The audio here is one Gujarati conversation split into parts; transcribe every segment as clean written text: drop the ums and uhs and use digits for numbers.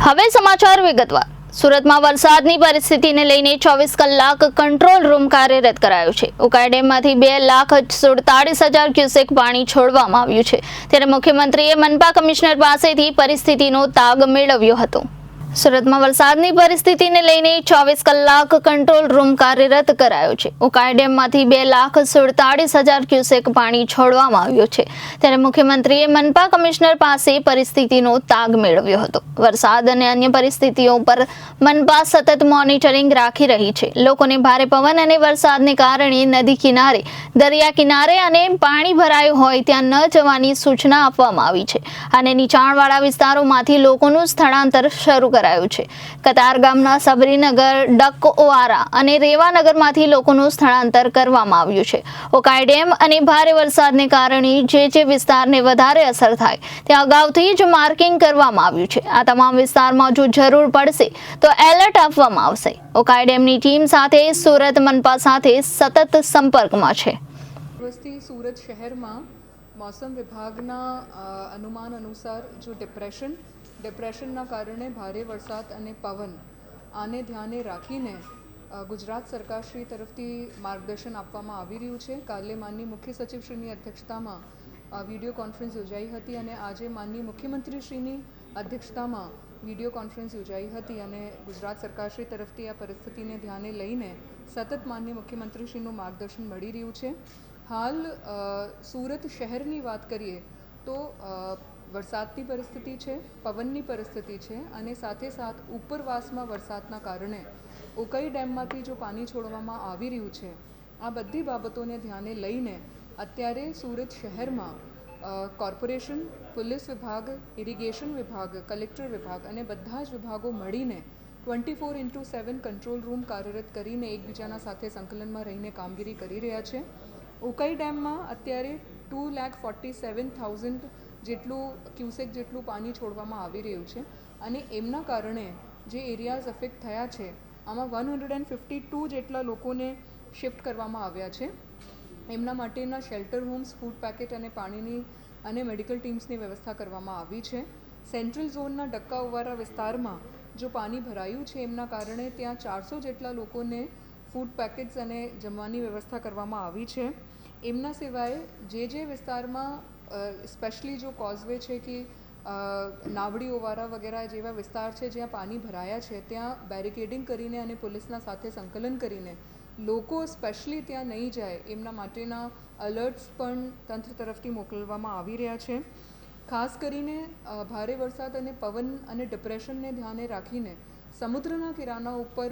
હવે સમાચાર વિગતવાર। સુરતમાં વરસાદની પરિસ્થિતિને લઈને 24 કલાક કંટ્રોલ રૂમ કાર્યરત કરાયો છે। ઉકાઈ ડેમમાંથી 2,47,000 ક્યુસેક પાણી છોડવામાં આવ્યું છે, ત્યારે મુખ્યમંત્રીએ મનપા કમિશનર પાસેથી પરિસ્થિતિનો તાગ મેળવ્યો હતો। સુરતમાં વરસાદની પરિસ્થિતિને લઈને 24 કલાક કંટ્રોલ રૂમ કાર્યરત કરાયો છે। ઉકાઈ ડેમમાંથી 2,47,000 ક્યુસેક પાણી છોડવામાં આવ્યું છે, ત્યારે મુખ્યમંત્રીએ મનપા કમિશનર પાસે પરિસ્થિતિનો તાગ મેળવ્યો હતો। વરસાદ અને અન્ય પરિસ્થિતિઓ પર મનપા સતત મોનિટરિંગ રાખી રહી છે। લોકોને ભારે પવન અને વરસાદને કારણે નદી કિનારે, દરિયા કિનારે અને પાણી ભરાયું હોય ત્યાં ન જવાની સૂચના આપવામાં આવી છે અને નીચાણવાળા વિસ્તારોમાંથી લોકોનું સ્થળાંતર શરૂ કરાયું છે। કતારગામના સબરીનગર, ડકઓવારા અને રેવાનગરમાંથી લોકોનું સ્થળાંતર કરવામાં આવ્યું છે। ઉકાઈ ડેમ અને ભારે વરસાદને કારણે જે વિસ્તારને વધારે અસર થાય ત્યાં અગાઉથી જ માર્કિંગ કરવામાં આવ્યું છે। આ તમામ વિસ્તારમાં જો જરૂર પડશે તો એલર્ટ આપવામાં આવશે। ઉકાઈ ડેમની ટીમ સાથે સુરત મનપા સાથે સતત સંપર્કમાં છે। સુરત શહેરમાં मौसम विभागના अनुमान अनुसार जो डिप्रेशनના કારણે ભારે વરસાદ અને પવન આને ધ્યાને રાખીને ગુજરાત સરકારશ્રી તરફથી માર્ગદર્શન આપવામાં આવી રહ્યું છે। કાલે માનનીય મુખ્ય સચિવશ્રીની અધ્યક્ષતામાં વિડીયો કોન્ફરન્સ યોજાઈ હતી અને આજે માનનીય મુખ્યમંત્રીશ્રીની અધ્યક્ષતામાં વિડીયો કોન્ફરન્સ યોજાઈ હતી અને ગુજરાત સરકારશ્રી તરફથી આ પરિસ્થિતિને ધ્યાને લઈને સતત માનનીય મુખ્યમંત્રીશ્રીનું માર્ગદર્શન મળી રહ્યું છે। હાલ सूरत शहરની વાત કરીએ તો વરસાદની પરિસ્થિતિ છે, પવનની પરિસ્થિતિ છે અને સાથે સાથ ઉપરવાસમાં વરસાદના કારણે ઉકાઈ ડેમમાંથી જો પાણી છોડવામાં આવી રહ્યું છે, આ બધી બાબતોને ધ્યાને લઈને અત્યારે સુરત શહેરમાં કોર્પોરેશન, પોલીસ વિભાગ, ઇરિગેશન વિભાગ, કલેક્ટર વિભાગ અને બધા જ વિભાગો મળીને 24/7 કંટ્રોલ રૂમ કાર્યરત કરીને એકબીજાના સાથે સંકલનમાં રહીને કામગીરી કરી રહ્યા છે। ઉકાઈ ડેમમાં અત્યારે 2,47,000 જેટલું ક્યુસેક જેટલું પાણી છોડવામાં આવી રહ્યું છે અને એમના કારણે જે એરિયાઝ અફેક્ટ થયા છે આમાં 152 જેટલા લોકોને શિફ્ટ કરવામાં આવ્યા છે। એમના માટેના શેલ્ટર હોમ્સ, ફૂડ પેકેટ અને પાણીની અને મેડિકલ ટીમ્સની વ્યવસ્થા કરવામાં આવી છે। સેન્ટ્રલ ઝોનના ડક્કાઉવારા વિસ્તારમાં જો પાણી ભરાયું છે એમના કારણે ત્યાં 400 જેટલા લોકોને ફૂડ પેકેટ્સ અને જમવાની વ્યવસ્થા કરવામાં આવી છે। એમના સિવાય જે વિસ્તારમાં સ્પેશિયલી જો કોઝવે છે કે નાવડીઓવાળા વગેરે જેવા વિસ્તાર છે જ્યાં પાણી ભરાયા છે ત્યાં બેરિકેડિંગ કરીને અને પોલીસના સાથે સંકલન કરીને લોકો સ્પેશિયલી ત્યાં નહીં જાય એમના માટેના અલર્ટ્સ પણ તંત્ર તરફથી મોકલવામાં આવી રહ્યા છે। ખાસ કરીને ભારે વરસાદ અને પવન અને ડિપ્રેશનને ધ્યાને રાખીને સમુદ્રના કિનારા ઉપર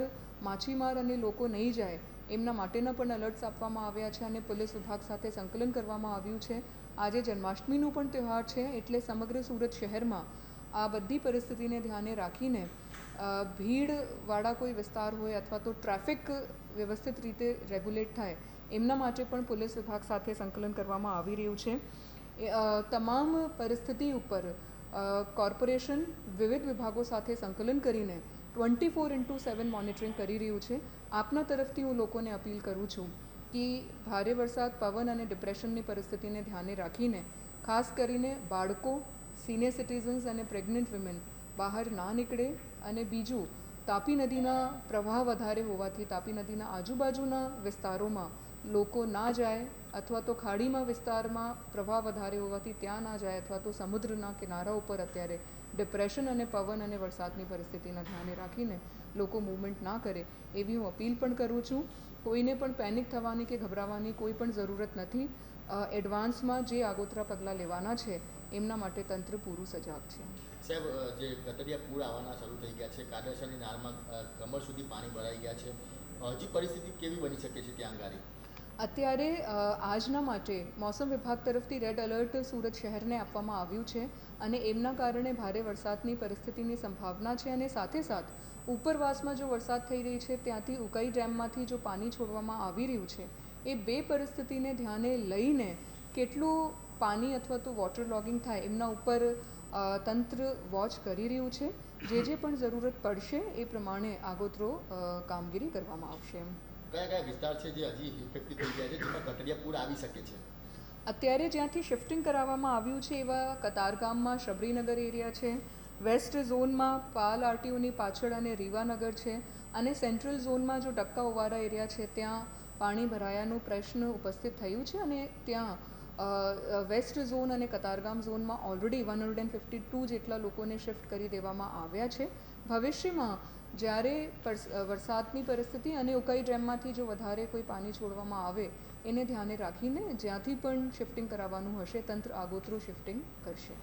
માછીમાર અને લોકો નહીં જાય એમના માટેના પણ અલર્ટ્સ આપવામાં આવ્યા છે અને પોલીસ વિભાગ સાથે સંકલન કરવામાં આવ્યું છે। આજે જન્માષ્ટમીનું પણ તહેવાર છે એટલે સમગ્ર સુરત શહેરમાં આ બધી પરિસ્થિતિને ધ્યાને રાખીને ભીડવાળા કોઈ વિસ્તાર હોય અથવા તો ટ્રાફિક વ્યવસ્થિત રીતે રેગ્યુલેટ થાય એમના માટે પણ પોલીસ વિભાગ સાથે સંકલન કરવામાં આવી રહ્યું છે। તમામ પરિસ્થિતિ ઉપર કોર્પોરેશન વિવિધ વિભાગો સાથે સંકલન કરીને 24/7 મોનિટરિંગ કરી રહ્યું છે। આપના તરફથી હું લોકોને અપીલ કરું છું કે ભારે વરસાદ, પવન અને ડિપ્રેશનની પરિસ્થિતિને ધ્યાને રાખીને ખાસ કરીને બાળકો, સિનિયર સિટીઝન્સ અને પ્રેગ્નન્ટ વિમેન બહાર ના નીકળે અને બીજું તાપી નદીના પ્રવાહ વધારે હોવાથી તાપી નદીના આજુબાજુના વિસ્તારોમાં લોકો ના જાય અથવા તો ખાડીમાં વિસ્તારમાં પ્રવાહ વધારે હોવાથી ત્યાં ના જાય અથવા તો સમુદ્રના કિનારા ઉપર અત્યારે ડિપ્રેશન અને પવન અને વરસાદની પરિસ્થિતિના ધ્યાને રાખીને લોકો મૂવમેન્ટ ના કરે એવી હું અપીલ પણ કરું છું। કોઈને પણ પેનિક થવાની કે ગભરાવાની કોઈ પણ જરૂરત નથી। એડવાન્સમાં જે આગોતરા પગલાં લેવાના છે એમના માટે તંત્ર પૂરું સજાગ છે। સાહેબ, જે ગતરિયા પૂર આવવાના શરૂ થઈ ગયા છે, કાદરસરની નાળમાં કમર સુધી પાણી ભરાઈ ગયા છે, હજી પરિસ્થિતિ કેવી બની શકે છે ત્યાં આગળ? અત્યારે આજના માટે મોસમ વિભાગ તરફથી રેડ એલર્ટ સુરત શહેરને આપવામાં આવ્યું છે અને એમના કારણે ભારે વરસાદની પરિસ્થિતિની સંભાવના છે અને સાથે સાથ ઉપરવાસમાં જો વરસાદ થઈ રહી છે ત્યાંથી ઉકાઈ ડેમમાંથી જો પાણી છોડવામાં આવી રહ્યું છે એ બે પરિસ્થિતિને ધ્યાને લઈને કેટલું પાણી અથવા તો વોટર લોગિંગ થાય એમના ઉપર તંત્ર વોચ કરી રહ્યું છે। જે પણ જરૂરત પડશે એ પ્રમાણે આગોતરો કામગીરી કરવામાં આવશે। કયા કયા વિસ્તાર છે જે હજી ઇફેક્ટિવ થઈ ગયા છે જેમાં ગટરિયા પૂર આવી શકે છે? અત્યારે જ્યાંથી શિફ્ટિંગ કરાવવામાં આવ્યું છે એવા કતારગામમાં સબરીનગર એરિયા છે, વેસ્ટ ઝોનમાં પાલ આરટીઓની પાછળ અને રીવાનગર છે, અને સેન્ટ્રલ ઝોનમાં જો ટક્કાઓવાળા એરિયા છે ત્યાં પાણી ભરાયાનું પ્રશ્ન ઉપસ્થિત થયું છે, અને ત્યાં વેસ્ટ ઝોન અને કતારગામ ઝોનમાં ઓલરેડી 152 જેટલા લોકોને શિફ્ટ કરી દેવામાં આવ્યા છે. ભવિષ્યમાં જ્યારે વરસાદની પરિસ્થિતિ અને ઉકાઈ ડેમમાંથી જો વધારે કોઈ પાણી છોડવામાં આવે એને ધ્યાને રાખીને જ્યાંથી પણ શિફ્ટિંગ કરાવવાનું હશે તંત્ર આગોતરું શિફ્ટિંગ કરશે.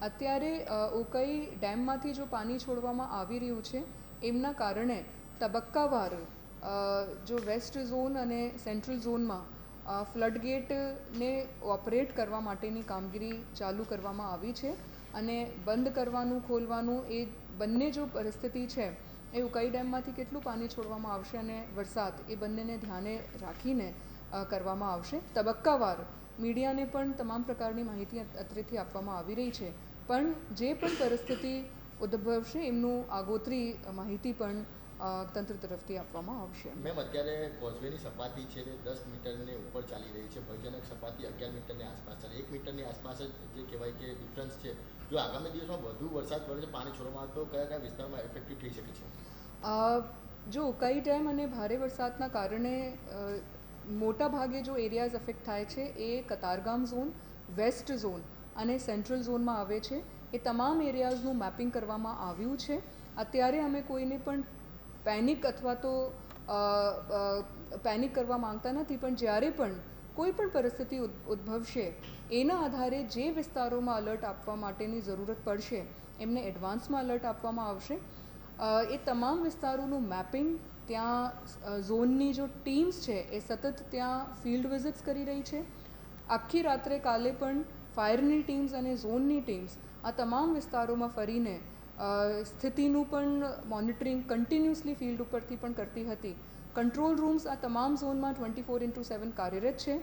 અત્યારે ઉકાઈ ડેમમાંથી જો પાણી છોડવામાં આવી રહ્યું છે એમના કારણે તબક્કાવાર જો વેસ્ટ ઝોન અને સેન્ટ્રલ ઝોનમાં ફ્લડગેટને ઓપરેટ કરવા માટેની કામગીરી ચાલુ કરવામાં આવી છે, અને બંધ કરવાનું ખોલવાનું એ બંને જો પરિસ્થિતિ છે એ ઉકાઈ ડેમમાંથી કેટલું પાણી છોડવામાં આવશે અને વરસાદ એ બંનેને ધ્યાને રાખીને કરવામાં આવશે. તબક્કાવાર મીડિયાને પણ તમામ પ્રકારની માહિતી અત્રેથી આપવામાં આવી રહી છે, પણ જે પણ પરિસ્થિતિ ઉદ્ભવશે એમનું આગોતરી માહિતી પણ તંત્ર તરફથી આપવામાં આવશે. મેમ, અત્યારે કોઝવેની સપાટી છે તે 10 મીટરની ઉપર ચાલી રહી છે, ભયજનક સપાટી 11 મીટરની આસપાસ ચાલે, 1 મીટરની આસપાસ જ જે કહેવાય કે ડિફરન્સ છે. જો આગામી દિવસમાં વધુ વરસાદ પડે છે, પાણી છોડવામાં તો કયા કયા વિસ્તારમાં ઇફેક્ટિવ થઈ શકે છે? જો ઉકાઈ ડેમ અને ભારે વરસાદના કારણે મોટા ભાગે જો એરિયાઝ અફેક્ટ થાય છે એ કતારગામ ઝોન, વેસ્ટ ઝોન અને સેન્ટ્રલ ઝોનમાં આવે છે. એ તમામ એરિયાઝનું મેપિંગ કરવામાં આવ્યું છે. અત્યારે અમે કોઈને પણ પેનિક અથવા તો પેનિક કરવા માંગતા નથી, પણ જ્યારે પણ કોઈ પણ પરિસ્થિતિ ઉદ્ભવશે એના આધારે જે વિસ્તારોમાં અલર્ટ આપવા માટેની જરૂરત પડશે એમને એડવાન્સમાં અલર્ટ આપવામાં આવશે. એ તમામ વિસ્તારોનું મેપિંગ ત્યાં ઝોનની જો ટીમ્સ છે એ સતત ત્યાં ફિલ્ડ વિઝિટ્સ કરી રહી છે. આખી રાત્રે કાલે પણ ફાયરની ટીમ્સ અને ઝોનની ટીમ્સ આ તમામ વિસ્તારોમાં ફરીને સ્થિતિનું પણ મોનિટરિંગ કન્ટિન્યુઅસલી ફિલ્ડ ઉપરથી પણ કરતી હતી. કંટ્રોલ રૂમ્સ આ તમામ ઝોનમાં 24/7 કાર્યરત છે.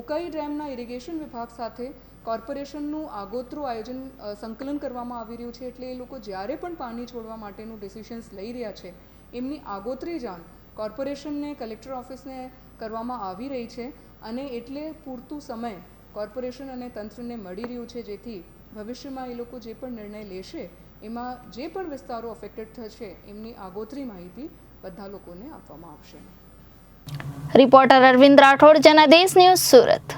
ઉકાઈ ડેમના ઇરિગેશન વિભાગ સાથે કોર્પોરેશનનું આગોતરું આયોજન સંકલન કરવામાં આવી રહ્યું છે, એટલે એ લોકો જ્યારે પણ પાણી છોડવા માટેનું ડિસિશન્સ લઈ રહ્યા છે એમની આગોતરી જાણ કોર્પોરેશનને, કલેક્ટર ઓફિસને કરવામાં આવી રહી છે, અને એટલે પૂરતું સમય કોર્પોરેશન અને તંત્રને મળી રહ્યું છે, જેથી ભવિષ્યમાં એ લોકો જે પણ નિર્ણય લેશે એમાં જે પણ વિસ્તારો અફેક્ટેડ થશે એમની આગોતરી માહિતી બધા લોકોને આપવામાં આવશે. Reporter Arvind Rathod, Janadesh news, Surat.